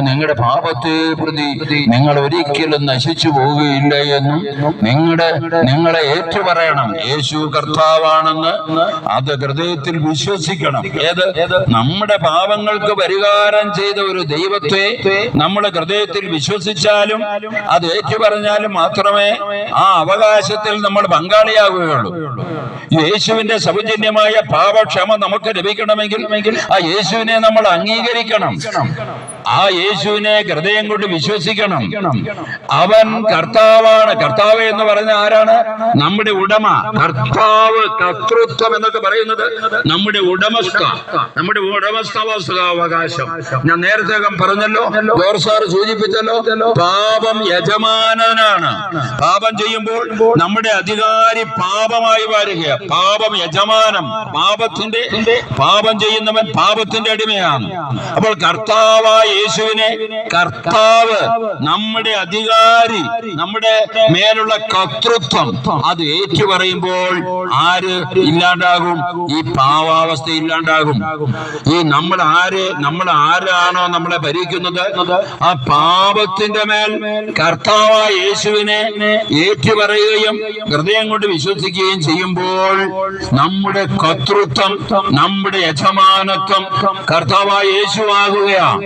നിങ്ങളുടെ പാപത്തെ പ്രതി നിങ്ങൾ ഒരിക്കലും നശിച്ചു പോവുകയില്ല എന്നും നിങ്ങളെ ഏറ്റുപറയണം. യേശു കർത്താവാണെന്ന് അത് ഹൃദയത്തിൽ വിശ്വസിക്കണം. നമ്മുടെ പാപങ്ങൾക്ക് പരിഹാരം ചെയ്ത ഒരു ദൈവത്തെ നമ്മൾ ഹൃദയത്തിൽ വിശ്വസിച്ചാലും അത് ഏറ്റുപറഞ്ഞാലും മാത്രമേ ആ അവകാശത്തിൽ നമ്മൾ പങ്കാളിയാകുകയുള്ളൂ. യേശുവിന്റെ സൗജന്യമായ പാപക്ഷമ നമുക്ക് ലഭിക്കണമെങ്കിൽ ആ യേശുവിനെ നമ്മൾ അംഗീകരിക്കണം. ആ യേശുവിനെ ഹൃദയം കൊണ്ട് വിശ്വസിക്കണം. അവൻ കർത്താവാണ്. കർത്താവ് എന്ന് പറഞ്ഞ ആരാണ്? നമ്മുടെ ഉടമ. കർത്താവ്, കർത്തൃത്വം എന്നൊക്കെ പറയുന്നത് നമ്മുടെ ഉടമസ്ഥാവകാശം. ഞാൻ നേരത്തെ പറഞ്ഞല്ലോ, ജോർജ് സാർ സൂചിപ്പിച്ചല്ലോ, പാപം യജമാനനാണ്. പാപം ചെയ്യുമ്പോൾ നമ്മുടെ അധികാരി പാപമായി മാറുക. പാപം യജമാനം. പാപം ചെയ്യുന്നവൻ പാപത്തിന്റെ അടിമയാണ്. അപ്പോൾ കർത്താവായ യേശുവിനെ, കർത്താവ്, നമ്മുടെ അധികാരി, നമ്മുടെ മേലുള്ള കർത്തൃത്വം, അത് ഏറ്റുപറയുമ്പോൾ ആര് ഇല്ലാണ്ടാകും? ഈ പാവാവസ്ഥ ഇല്ലാണ്ടാകും. ഈ നമ്മൾ ആരാണോ നമ്മളെ ഭരിക്കുന്നത്, ആ പാപത്തിന്റെ മേൽ കർത്താവായ യേശുവിനെ ഏറ്റുപറയുകയും ഹൃദയം കൊണ്ട് വിശ്വസിക്കുകയും ചെയ്യുമ്പോൾ നമ്മുടെ കർത്തൃത്വം, നമ്മുടെ യജമാനത്വം കർത്താവായ യേശു ആകുകയാണ്.